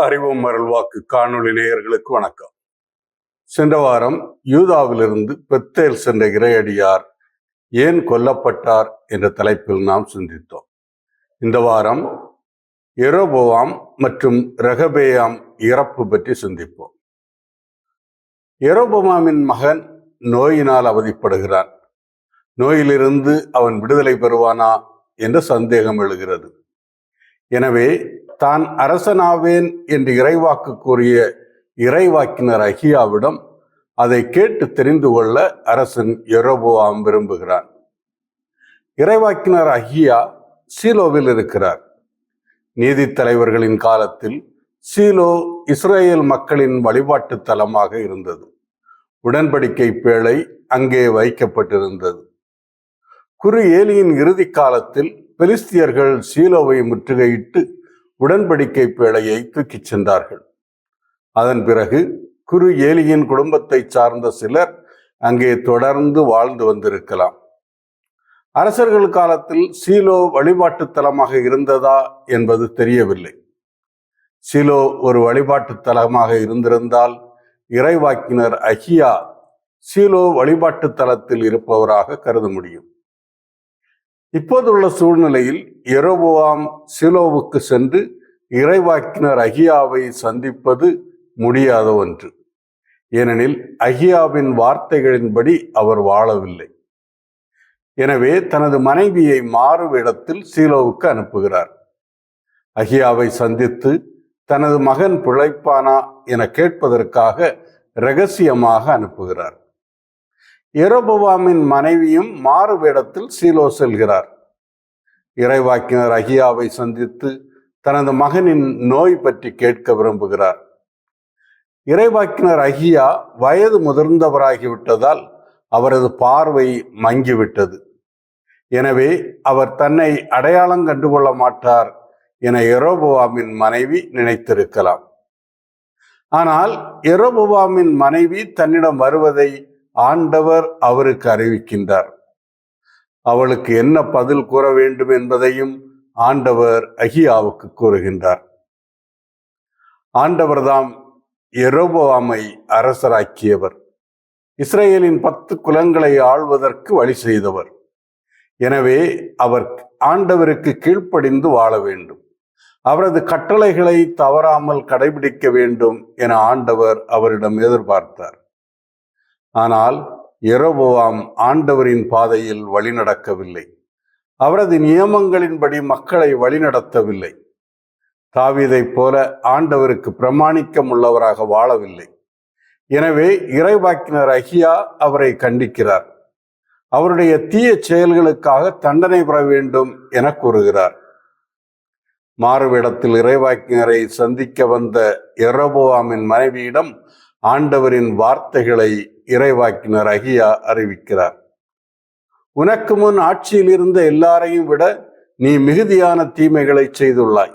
அறிவும் அருள்வாக்கு காணொளி நேயர்களுக்கு வணக்கம். சென்ற வாரம் யூதாவிலிருந்து பெத்தேல் சென்ற இறையடியார் ஏன் கொல்லப்பட்டார் என்ற தலைப்பில் நாம் சிந்தித்தோம். இந்த வாரம் எரோபோவாம் மற்றும் ரெகபெயாம் இறப்பு பற்றி சிந்திப்போம். எரோபோவாமின் மகன் நோயினால் அவதிப்படுகிறான். நோயிலிருந்து அவன் விடுதலை பெறுவானா என்ற சந்தேகம் எழுகிறது. எனவே தான் அரசனாவேன் என்று இறைவாக்கு கூறிய இறைவாக்கினர் அகியாவிடம் அதை கேட்டு தெரிந்து கொள்ள அரசன் எரோபோவாம் விரும்புகிறான். இறைவாக்கினர் அகியா சீலோவில் இருக்கிறார். நீதித்தலைவர்களின் காலத்தில் சீலோ இஸ்ரேல் மக்களின் வழிபாட்டு தலமாக இருந்தது. உடன்படிக்கை பேழை அங்கே வைக்கப்பட்டிருந்தது. குரு ஏலியின் இறுதி காலத்தில் பெலிஸ்தியர்கள் சீலோவை முற்றுகையிட்டு உடன்படிக்கை பேழையை தூக்கிச் சென்றார்கள். அதன் பிறகு குரு ஏலியின் குடும்பத்தை சார்ந்த சிலர் அங்கே தொடர்ந்து வாழ்ந்து வந்திருக்கலாம். அரசர்கள் காலத்தில் சீலோ வழிபாட்டு தலமாக இருந்ததா என்பது தெரியவில்லை. சீலோ ஒரு வழிபாட்டு தலமாக இருந்திருந்தால் இறைவாக்கினர் அகியா சீலோ வழிபாட்டு தலத்தில் இருப்பவராக கருத முடியும். இப்போதுள்ள சூழ்நிலையில் எரோபோவாம் சீலோவுக்கு சென்று இறைவாக்கினர் அகியாவை சந்திப்பது முடியாத ஒன்று. ஏனெனில் அகியாவின் வார்த்தைகளின்படி அவர் வாழவில்லை. எனவே தனது மனைவியை மாறுவேடத்தில் சீலோவுக்கு அனுப்புகிறார். அகியாவை சந்தித்து தனது மகன் பிழைப்பானா என கேட்பதற்காக இரகசியமாக அனுப்புகிறார். எரோபோவாமின் மனைவியும் மாறு வேடத்தில் சீலோ செல்கிறார். இறைவாக்கினர் அகியாவை சந்தித்து தனது மகனின் நோய் பற்றி கேட்க விரும்புகிறார். இறைவாக்கினர் அகியா வயது முதிர்ந்தவராகிவிட்டதால் அவரது பார்வை மங்கிவிட்டது. எனவே அவர் தன்னை அடையாளம் கண்டுகொள்ள மாட்டார் என எரோபோவாமின் மனைவி நினைத்திருக்கலாம். ஆனால் எரோபோவாமின் மனைவி தன்னிடம் வருவதை ஆண்டவர் அவருக்கு அறிவிக்கின்றார். அவளுக்கு என்ன பதில் கூற வேண்டும் என்பதையும் ஆண்டவர் அகியாவுக்கு கூறுகின்றார். ஆண்டவர்தாம் எரோபோவாமை அரசராக்கியவர். இஸ்ரேலின் 10 குலங்களை ஆள்வதற்கு வழி செய்தவர். எனவே அவர் ஆண்டவருக்கு கீழ்ப்படிந்து வாழ வேண்டும். அவரது கட்டளைகளை தவறாமல் கடைபிடிக்க வேண்டும் என ஆண்டவர் அவரிடம் எதிர்பார்த்தார். ஆனால் எரோபோவாம் ஆண்டவரின் பாதையில் வழிநடக்கவில்லை. அவரது நியமங்களின்படி மக்களை வழிநடத்தவில்லை. தாவீதைப் போல ஆண்டவருக்கு பிரமாணிக்கம் உள்ளவராக வாழவில்லை. எனவே இறைவாக்கினர் அகியா அவரை கண்டிக்கிறார். அவருடைய தீய செயல்களுக்காக தண்டனை பெற வேண்டும் என கூறுகிறார். மாறுவேடத்தில் இறைவாக்கினரை சந்திக்க வந்த எரோபோவாமின் மனைவியிடம் ஆண்டவரின் வார்த்தைகளை இறைவாக்கினர் அகியா அறிவிக்கிறார். உனக்கு முன் ஆட்சியில் இருந்த எல்லாரையும் விட நீ மிகுதியான தீமைகளை செய்துள்ளாய்.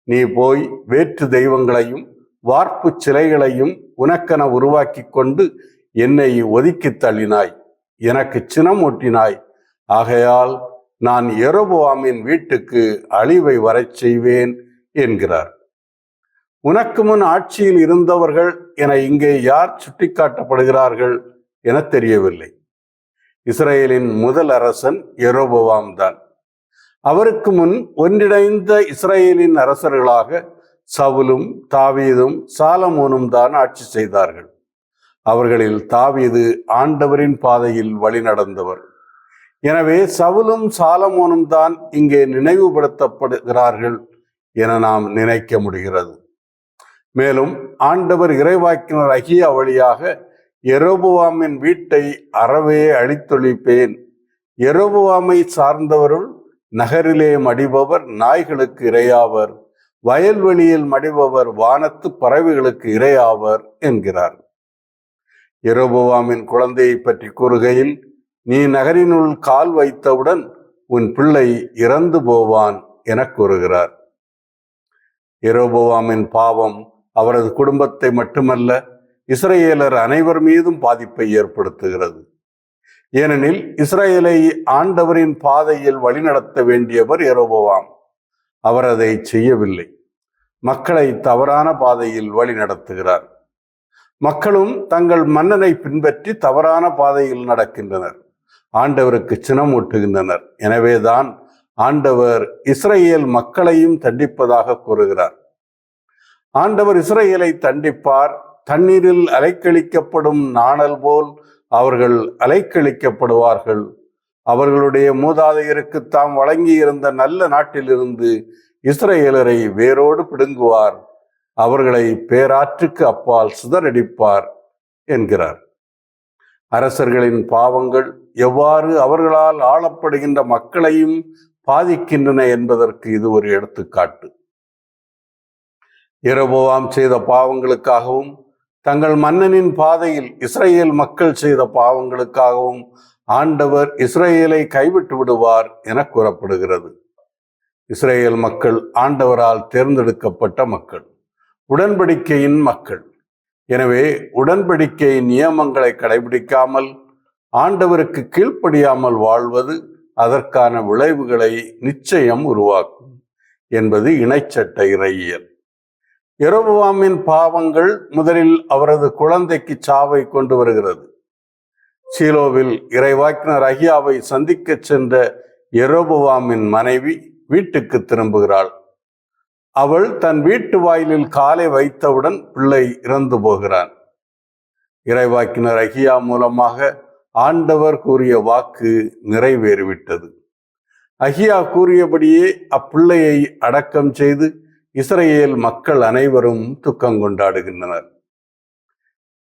நீ போய் வேற்று தெய்வங்களையும் வார்ப்பு சிலைகளையும் உனக்கென உருவாக்கி கொண்டு என்னை ஒதுக்கி தள்ளினாய், எனக்கு சினம் ஊட்டினாய். ஆகையால் நான் எரோபோவாமின் வீட்டுக்கு அழிவை வரச் செய்வேன் என்கிறார். உனக்கு முன் ஆட்சியில் இருந்தவர்கள் என இங்கே யார் சுட்டிக்காட்டப்படுகிறார்கள் என தெரியவில்லை. இஸ்ரேலின் முதல் அரசன் எரோபோவாம் தான். அவருக்கு முன் ஒன்றிணைந்த இஸ்ரேலின் அரசர்களாக சவுலும் தாவீதும் சாலமோனும் தான் ஆட்சி செய்தார்கள். அவர்களில் தாவீது ஆண்டவரின் பாதையில் வழி நடந்தவர். எனவே சவுலும் சாலமோனும் தான் இங்கே நினைவுபடுத்தப்படுகிறார்கள் என நாம் நினைக்க முடிகிறது. மேலும் ஆண்டவர் இறைவாக்கினர் அகியா வழியாக எரோபோவாமின் வீட்டை அறவே அழித்தொழிப்பேன், எரோபோவாமை சார்ந்தவருள் நகரிலே மடிபவர் நாய்களுக்கு இரையாவர், வயல்வெளியில் மடிபவர் வானத்து பறவைகளுக்கு இரையாவர் என்கிறார். எரோபோவாமின் குழந்தையை பற்றி கூறுகையில், நீ நகரினுள் கால் வைத்தவுடன் உன் பிள்ளை இறந்து போவான் என கூறுகிறார். எரோபோவாமின் பாவம் அவரது குடும்பத்தை மட்டுமல்ல, இஸ்ரேலர் அனைவர் மீதும் பாதிப்பை ஏற்படுத்துகிறது. ஏனெனில் இஸ்ரேலை ஆண்டவரின் பாதையில் வழிநடத்த வேண்டியவர் யெரொபெயாம். அவர் அதை செய்யவில்லை. மக்களை தவறான பாதையில் வழி நடத்துகிறார். மக்களும் தங்கள் மன்னனை பின்பற்றி தவறான பாதையில் நடக்கின்றனர். ஆண்டவருக்கு சினமூட்டுகின்றனர். எனவேதான் ஆண்டவர் இஸ்ரவேல் மக்களையும் தண்டிப்பதாக கூறுகிறார். ஆண்டவர் இஸ்ரவேலை தண்டிப்பார். தண்ணீரில் அலைக்கழிக்கப்படும் நாணல் போல் அவர்கள் அலைக்கழிக்கப்படுவார்கள். அவர்களுடைய மூதாதையருக்கு தாம் வழங்கியிருந்த நல்ல நாட்டிலிருந்து இஸ்ரவேலரை வேரோடு பிடுங்குவார். அவர்களை பேராற்றுக்கு அப்பால் சிதறடிப்பார் என்கிறார். அரசர்களின் பாவங்கள் எவ்வாறு அவர்களால் ஆளப்படுகின்ற மக்களையும் பாதிக்கின்றன என்பதற்கு இது ஒரு எடுத்துக்காட்டு. யெரொபெயாம் செய்த பாவங்களுக்காகவும் தங்கள் மன்னனின் பாதையில் இஸ்ரவேல் மக்கள் செய்த பாவங்களுக்காகவும் ஆண்டவர் இஸ்ரவேலை கைவிட்டு விடுவார் என கூறப்படுகிறது. இஸ்ரவேல் மக்கள் ஆண்டவரால் தேர்ந்தெடுக்கப்பட்ட மக்கள், உடன்படிக்கையின் மக்கள். எனவே உடன்படிக்கை நியமங்களை கடைபிடிக்காமல் ஆண்டவருக்கு கீழ்ப்படியாமல் வாழ்வது அதற்கான விளைவுகளை நிச்சயம் உருவாக்கும் என்பது இணைச்சட்ட இறையியல். யெரொபெயாமின் பாவங்கள் முதலில் அவரது குழந்தைக்கு சாவை கொண்டு வருகிறது. சீலோவில் இறைவாக்கினர் அகியாவை சந்திக்க சென்ற யெரொபெயாமின் மனைவி வீட்டுக்கு திரும்புகிறாள். அவள் தன் வீட்டு வாயிலில் காலை வைத்தவுடன் பிள்ளை இறந்து போகிறான். இறைவாக்கினர் அகியா மூலமாக ஆண்டவர் கூறிய வாக்கு நிறைவேறிவிட்டது. அகியா கூறியபடியே அப்பிள்ளையை அடக்கம் செய்து இஸ்ரவேல் மக்கள் அனைவரும் துக்கம் கொண்டாடுகின்றனர்.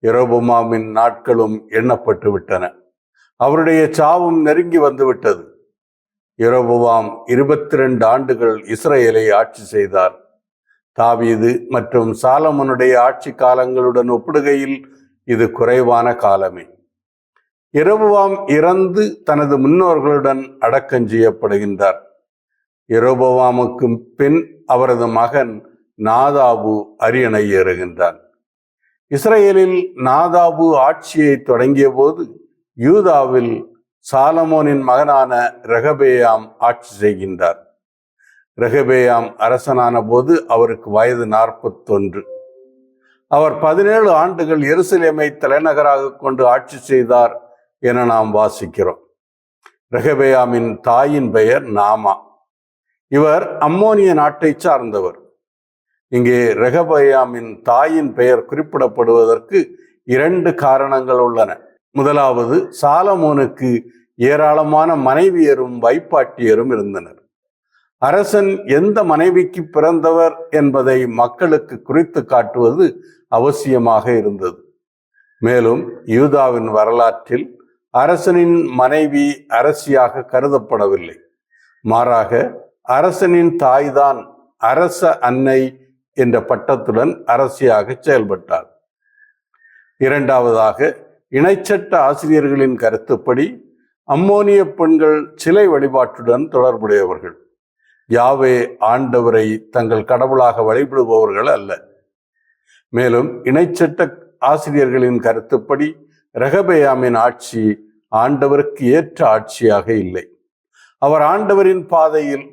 யெரொபெயாமின் நாட்களும் எண்ணப்பட்டு விட்டன. அவருடைய சாவும் நெருங்கி வந்துவிட்டது. யெரொபெயாம் 22 ஆண்டுகள் இஸ்ரவேலை ஆட்சி செய்தார். தாவீது மற்றும் சாலமோனுடைய ஆட்சி காலங்களுடன் ஒப்பிடுகையில் இது குறைவான காலமே. யெரொபெயாம் இறந்து தனது முன்னோர்களுடன் அடக்கம் செய்யப்படுகின்றார். யெரொபெயாமுக்கு பின் அவரது மகன் நாதாபு அரியணை ஏறுகின்றான். இஸ்ரவேலில் நாதாபு ஆட்சியை தொடங்கிய போது யூதாவில் சாலமோனின் மகனான ரெகபெயாம் ஆட்சி செய்கின்றார். ரெகபெயாம் அரசனான போது அவருக்கு வயது 41. அவர் 17 ஆண்டுகள் எருசலேமை தலைநகராக கொண்டு ஆட்சி செய்தார் என நாம் வாசிக்கிறோம். ரெகபெயாமின் தாயின் பெயர் நாமா. இவர் அம்மோனிய நாட்டை சார்ந்தவர். இங்கே ரெகபெயாமின் தாயின் பெயர் குறிப்பிடப்படுவதற்கு 2 காரணங்கள் உள்ளன. முதலாவது, சாலமோனுக்கு ஏராளமான மனைவியரும் வைப்பாட்டியரும் இருந்தனர். அரசன் எந்த மனைவிக்கு பிறந்தவர் என்பதை மக்களுக்கு குறித்து காட்டுவது அவசியமாக இருந்தது. மேலும் யூதாவின் வரலாற்றில் அரசனின் மனைவி அரசியாக கருதப்படவில்லை. மாறாக அரசனின் தாய்தான் அரச அன்னை என்ற பட்டத்துடன் அரசியாக செயல்பட்டார். இரண்டாவதாக, இணைச்சட்ட ஆசிரியர்களின் கருத்துப்படி அம்மோனிய பெண்கள் சிலை வழிபாட்டுடன் தொடர்புடையவர்கள். யாவே ஆண்டவரை தங்கள் கடவுளாக வழிபடுபவர்கள் அல்ல. மேலும் இணைச்சட்ட ஆசிரியர்களின் கருத்துப்படி ரெகபெயாமின் ஆட்சி ஆண்டவருக்கு ஏற்ற ஆட்சியாக இல்லை. அவர் ஆண்டவரின்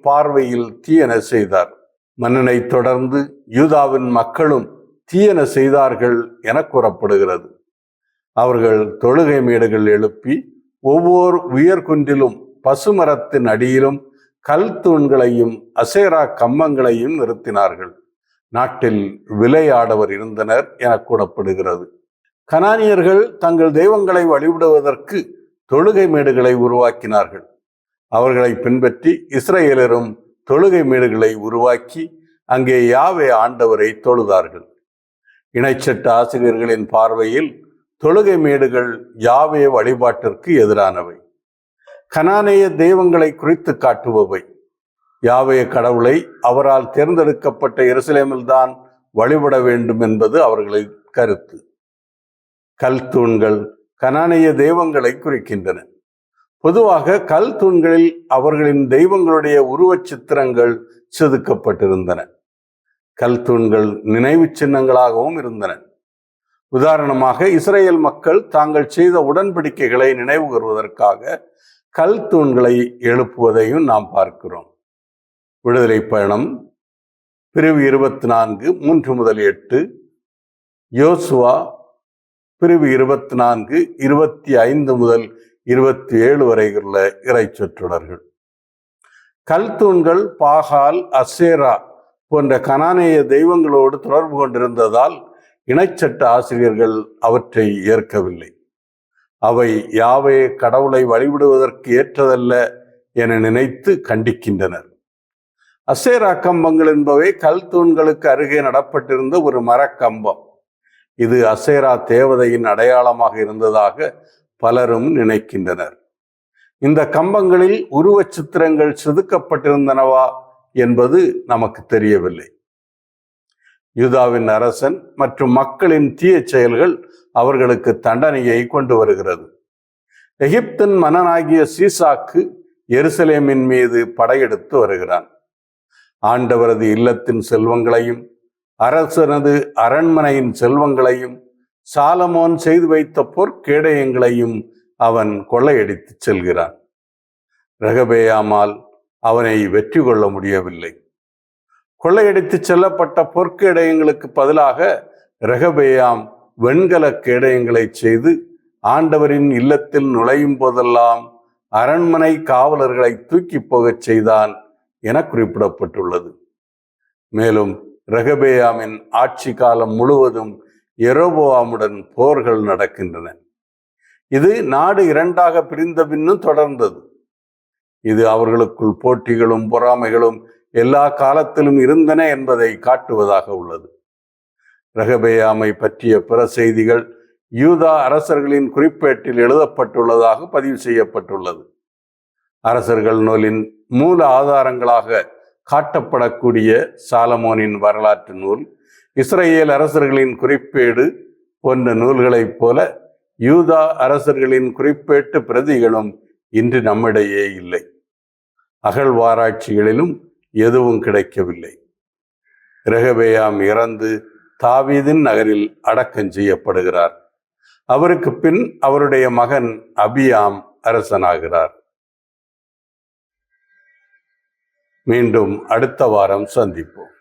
பார்வையில் தீயன செய்தார். மன்னனை தொடர்ந்து யூதாவின் மக்களும் தீயன செய்தார்கள் என கூறப்படுகிறது. அவர்கள் தொழுகை மேடுகள் எழுப்பி ஒவ்வொரு உயர்குன்றிலும் பசுமரத்தின் அடியிலும் கல் தூண்களையும் அசேரா கம்பங்களையும் நிறுத்தினார்கள். நாட்டில் விளையாடவர் இருந்தனர் என கூறப்படுகிறது. கனானியர்கள் தங்கள் தெய்வங்களை வழிபடுவதற்கு தொழுகை மேடுகளை உருவாக்கினார்கள். அவர்களை பின்பற்றி இஸ்ரவேலரும் தொழுகை மேடுகளை உருவாக்கி அங்கே யாவே ஆண்டவரை தொழுதார்கள். இணைச்சட்ட ஆசிரியர்களின் பார்வையில் தொழுகை மேடுகள் யாவே வழிபாட்டிற்கு எதிரானவை, கனானேய தெய்வங்களை குறித்து காட்டுபவை. யாவே கடவுளை அவரால் தேர்ந்தெடுக்கப்பட்ட எருசலேமில்தான் வழிபட வேண்டும் என்பது அவர்களின் கருத்து. கல் தூண்கள் கனானேய தெய்வங்களை குறிக்கின்றன. பொதுவாக கல் தூண்களில் அவர்களின் தெய்வங்களுடைய உருவச் சித்திரங்கள் செதுக்கப்பட்டிருந்தன. கல் தூண்கள் நினைவு சின்னங்களாகவும் இருந்தன. உதாரணமாக, இஸ்ரவேல் மக்கள் தாங்கள் செய்த உடன்படிக்கைகளை நினைவு கூறுவதற்காக கல் தூண்களை எழுப்புவதையும் நாம் பார்க்கிறோம். விடுதலை பயணம் பிரிவு 24 3 முதல் 8, யோசுவா பிரிவு 24 25 முதல் 27 வரை உள்ள இறைச்சொற்றொடர்கள். கல்தூண்கள் பாகால், அசேரா போன்ற கனானேய தெய்வங்களோடு தொடர்பு கொண்டிருந்ததால் இணைச்சட்ட ஆசிரியர்கள் அவற்றை ஏற்கவில்லை. அவை யாவே கடவுளை வழிபடுவதற்கு ஏற்றதல்ல என நினைத்து கண்டிக்கின்றனர். அசேரா கம்பங்கள் என்பவை கல்தூண்களுக்கு அருகே நடப்பட்டிருந்த ஒரு மரக்கம்பம். இது அசேரா தேவதையின் அடையாளமாக இருந்ததாக பலரும் நினைக்கின்றனர். இந்த கம்பங்களில் உருவச் சித்திரங்கள் செதுக்கப்பட்டிருந்தனவா என்பது நமக்கு தெரியவில்லை. யூதாவின் அரசன் மற்றும் மக்களின் தீய செயல்கள் அவர்களுக்கு தண்டனையை கொண்டு வருகிறது. எகிப்தின் மன்னனாகிய சீசாக்கு எருசலேமின் மீது படையெடுத்து வருகிறான். ஆண்டவரது இல்லத்தின் செல்வங்களையும் அரசனது அரண்மனையின் செல்வங்களையும் சாலமோன் செய்து வைத்த பொற்கேடயங்களையும் அவன் கொள்ளையடித்து செல்கிறான். ரெகபெயாமால் அவனை வெற்றி கொள்ள முடியவில்லை. கொள்ளையடித்து செல்லப்பட்ட பொற்கேடயங்களுக்கு பதிலாக ரெகபெயாம் வெண்கல கேடயங்களை செய்து ஆண்டவரின் இல்லத்தில் நுழையும் போதெல்லாம் அரண்மனை காவலர்களை தூக்கி போகச் செய்தான் என குறிப்பிடப்பட்டுள்ளது. மேலும் ரெகபெயாமின் ஆட்சி காலம் முழுவதும் யெரொபெயாமுடன் போர்கள் நடக்கின்றன. இது நாடு இரண்டாக பிரிந்த பின்னும் தொடர்ந்தது. இது அவர்களுக்குள் போட்டிகளும் பொறாமைகளும் எல்லா காலத்திலும் இருந்தன என்பதை காட்டுவதாக உள்ளது. ரெகபெயாமை பற்றிய பிற செய்திகள் யூதா அரசர்களின் குறிப்பேட்டில் எழுதப்பட்டுள்ளதாக பதிவு செய்யப்பட்டுள்ளது. அரசர்கள் நூலின் மூல ஆதாரங்களாக காட்டப்படக்கூடிய சாலமோனின் வரலாற்று நூல், இஸ்ரேல் அரசர்களின் குறிப்பேடு போன்ற நூல்களைப் போல யூதா அரசர்களின் குறிப்பேட்டு பிரதிகளும் இன்று நம்மிடையே இல்லை. அகழ்வாராய்ச்சிகளிலும் எதுவும் கிடைக்கவில்லை. ரெகபெயாம் இறந்து தாவீதின் நகரில் அடக்கம் செய்யப்படுகிறார். அவருக்கு பின் அவருடைய மகன் அபியாம் அரசனாகிறார். மீண்டும் அடுத்த வாரம் சந்திப்போம்.